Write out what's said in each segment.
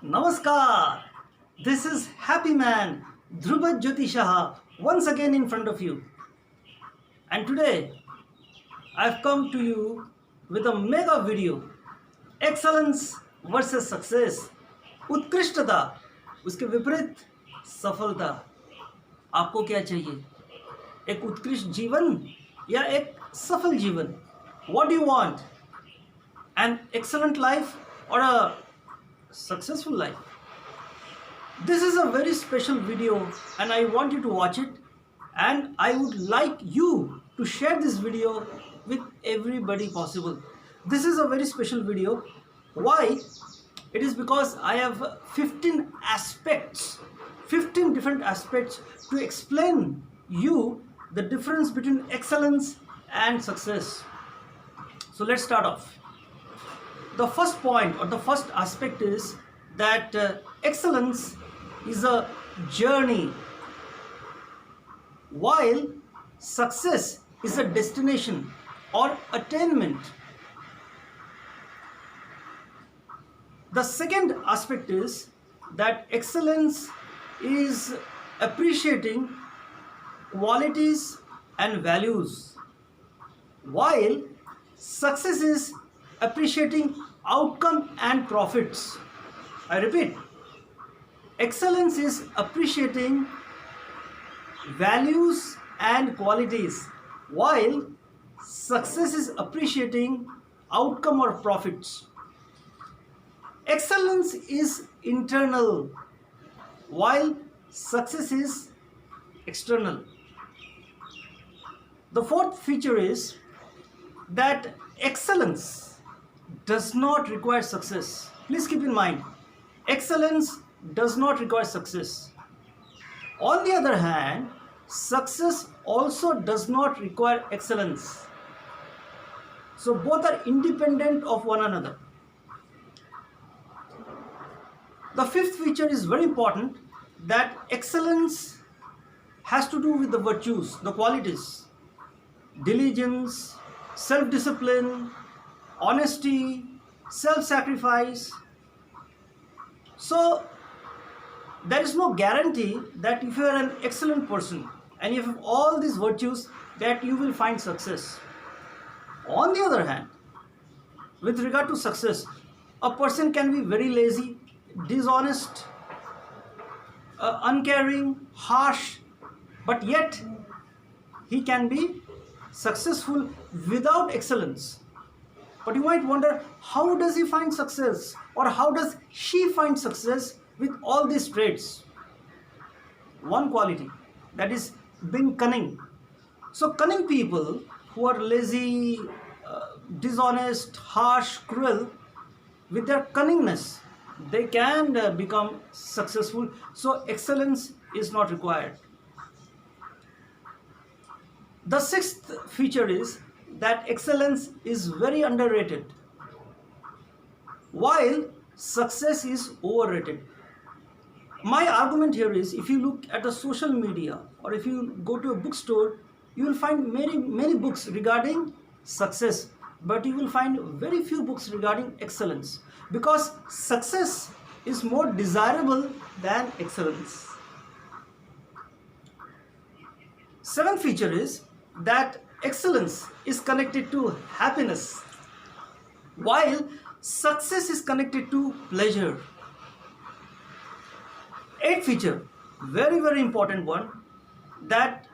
Namaskar. This is Happy Man Dhruva Jyotishaha once again in front of you. And today I've come to you with a mega video. Excellence versus success. उत्कृष्टता उसके विपरीत सफलता. आपको क्या चाहिए? एक उत्कृष्ट जीवन या एक सफल जीवन? What do you want? An excellent life or a successful life? This is a very special video and I want you to watch it, and I would like you to share this video with everybody possible. This is a very special video. Why? It is because I have 15 different aspects to explain you the difference between excellence and success. So let's start off. The first point or the first aspect is that excellence is a journey, while success is a destination or attainment. The second aspect is that excellence is appreciating qualities and values, while success is appreciating outcome and profits. I repeat, excellence is appreciating values and qualities, while success is appreciating outcome or profits. Excellence is internal, while success is external. The fourth feature is that excellence does not require success. Please keep in mind, excellence does not require success. On the other hand, success also does not require excellence. So both are independent of one another. The fifth feature is very important, that excellence has to do with the virtues, the qualities: diligence, self-discipline, honesty, self-sacrifice. So there is no guarantee that if you are an excellent person and you have all these virtues that you will find success. On the other hand, with regard to success, a person can be very lazy, dishonest, uncaring, harsh, but yet he can be successful without excellence. But you might wonder, how does he find success, or how does she find success with all these traits? One quality, that is being cunning. So cunning people who are lazy, dishonest, harsh, cruel, with their cunningness, they can become successful. So excellence is not required. The sixth feature is that excellence is very underrated, while success is overrated. My argument here is, if you look at the social media or if you go to a bookstore, you will find many books regarding success, but you will find very few books regarding excellence, because success is more desirable than excellence. Seventh feature is that excellence is connected to happiness, while success is connected to pleasure. Eighth feature, very important one, that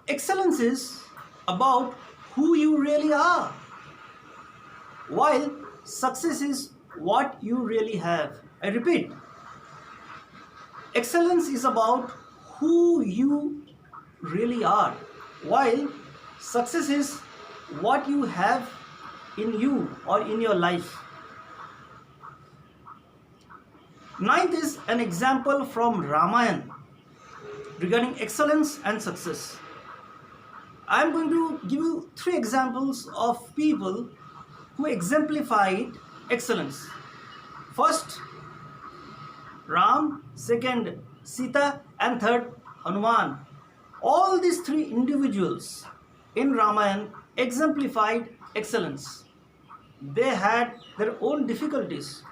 excellence is about who you really are, while success is what you really have. I repeat, excellence is about who you really are, while success is what you have in you or in your life. Ninth is an example from Ramayana regarding excellence and success. I am going to give you 3 examples of people who exemplified excellence. First, Ram; second, Sita; and third, Hanuman. All these 3 individuals in Ramayana exemplified excellence. They had their own difficulties.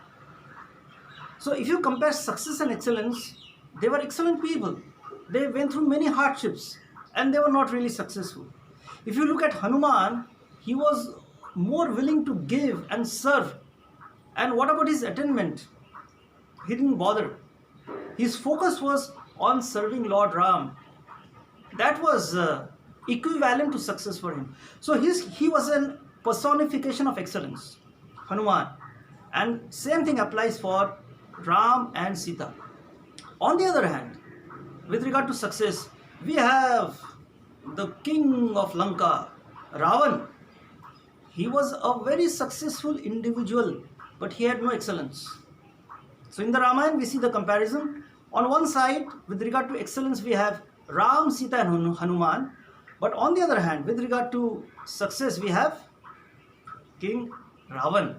So if you compare success and excellence, they were excellent people. They went through many hardships and they were not really successful. If you look at Hanuman, he was more willing to give and serve. And what about his attainment? He didn't bother. His focus was on serving Lord Ram. That was equivalent to success for him. So he was a personification of excellence, Hanuman. And same thing applies for Ram and Sita. On the other hand, with regard to success, we have the king of Lanka, Ravan. He was a very successful individual, but he had no excellence. So in the Ramayana, we see the comparison. On one side, with regard to excellence, we have Ram, Sita and Hanuman. But on the other hand, with regard to success, we have King Ravan.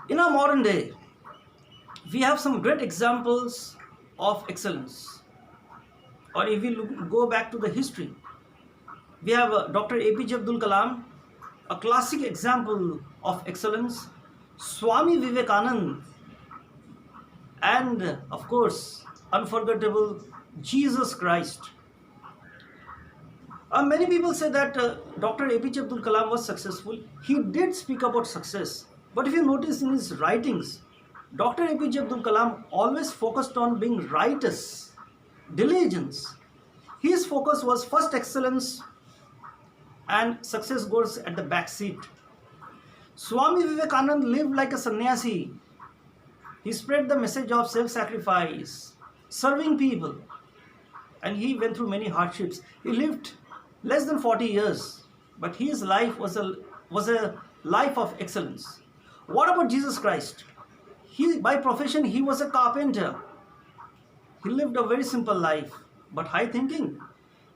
In our modern day, we have some great examples of excellence. Or if we go back to the history, we have Dr. APJ Abdul Kalam, a classic example of excellence, Swami Vivekanand, and of course, unforgettable Jesus Christ. Many people say that Dr. APJ Abdul Kalam was successful. He did speak about success. But if you notice in his writings, Dr. APJ Abdul Kalam always focused on being righteous, diligence. His focus was first excellence and success goes at the back seat. Swami Vivekanand lived like a sannyasi. He spread the message of self-sacrifice, serving people, and he went through many hardships. He lived less than 40 years, but his life was a life of excellence. What about Jesus Christ? By profession, he was a carpenter. He lived a very simple life, but high thinking.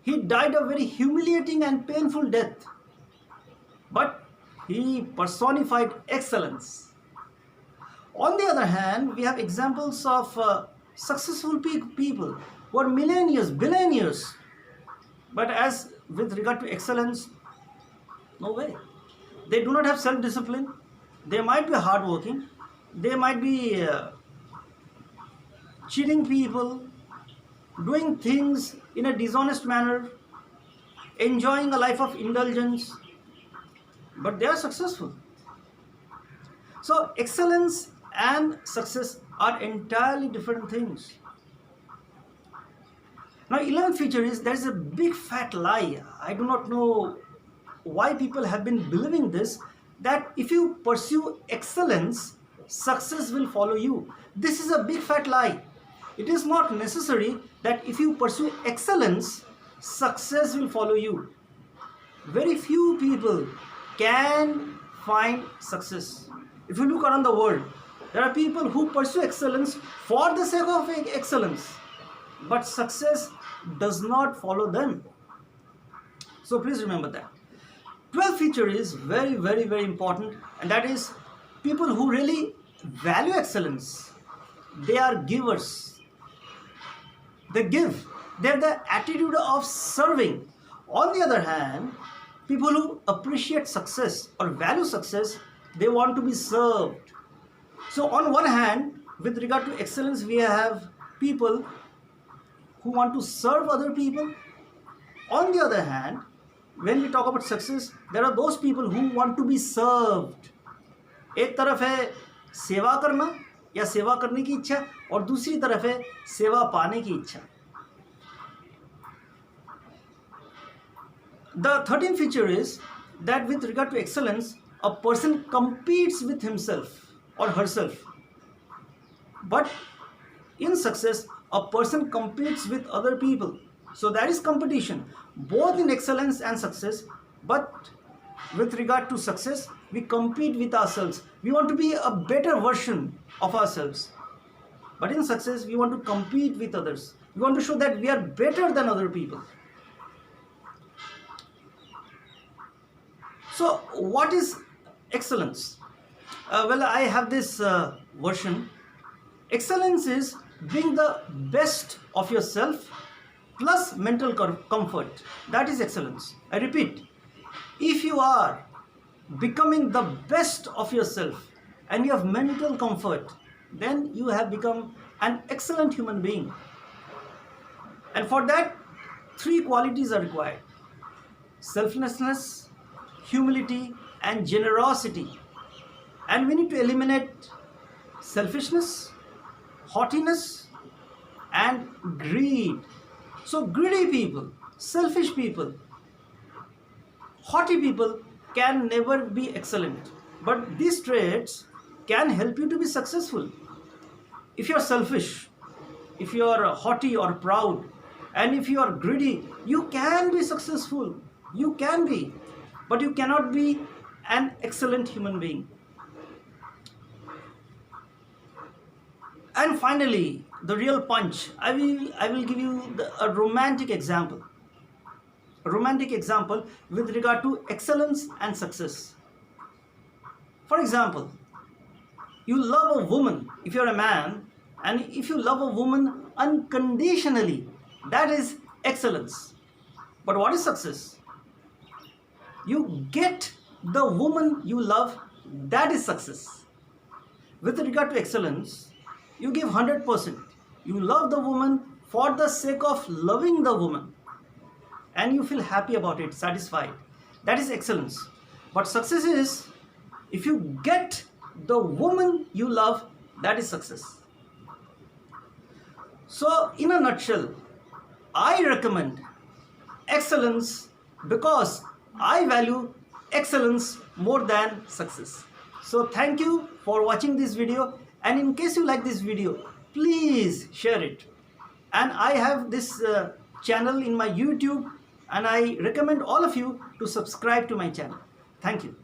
He died a very humiliating and painful death, but he personified excellence. On the other hand, we have examples of successful people who are millionaires, billionaires, but as with regard to excellence, no way. They do not have self-discipline. They might be hardworking. They might be cheating people, doing things in a dishonest manner, enjoying a life of indulgence, but they are successful. So excellence and success are entirely different things. Now, 11th feature is there is a big fat lie. I do not know why people have been believing this, that if you pursue excellence, success will follow you. This is a big fat lie. It is not necessary that if you pursue excellence, success will follow you. Very few people can find success. If you look around the world, there are people who pursue excellence for the sake of excellence, but success does not follow them. So please remember that. 12th feature is very, very, very important, and that is people who really value excellence. They are givers. They give. They have the attitude of serving. On the other hand, people who appreciate success or value success, they want to be served. So on one hand, with regard to excellence, we have people who want to serve other people. On the other hand, when we talk about success, there are those people who want to be served. एक तरफ है सेवा करना या सेवा करने की इच्छा, और दूसरी तरफ है सेवा पाने की इच्छा. The 13th feature is that with regard to excellence, a person competes with himself or herself. But in success, a person competes with other people. So there is competition, both in excellence and success. But with regard to success, we compete with ourselves. We want to be a better version of ourselves. But in success, we want to compete with others. We want to show that we are better than other people. So what is excellence? Well, I have this version. Excellence is being the best of yourself plus mental comfort. That is excellence. I repeat, if you are becoming the best of yourself and you have mental comfort, then you have become an excellent human being. And for that, three qualities are required: selflessness, humility, and generosity. And we need to eliminate selfishness, haughtiness, and greed. So, greedy people, selfish people, haughty people can never be excellent. But these traits can help you to be successful. If you're selfish, if you're haughty or proud, and if you are greedy, you can be successful. You can be, but you cannot be an excellent human being. And finally, the real punch. I will give you a romantic example. A romantic example with regard to excellence and success. For example, you love a woman if you're a man, and if you love a woman unconditionally, that is excellence. But what is success? You get the woman you love, that is success. With regard to excellence, you give 100%. You love the woman for the sake of loving the woman, and you feel happy about it, satisfied. That is excellence. But success is, if you get the woman you love, that is success. So, in a nutshell, I recommend excellence because I value excellence more than success. So, thank you for watching this video, and in case you like this video, please share it. And I have this channel in my YouTube, and I recommend all of you to subscribe to my channel. Thank you.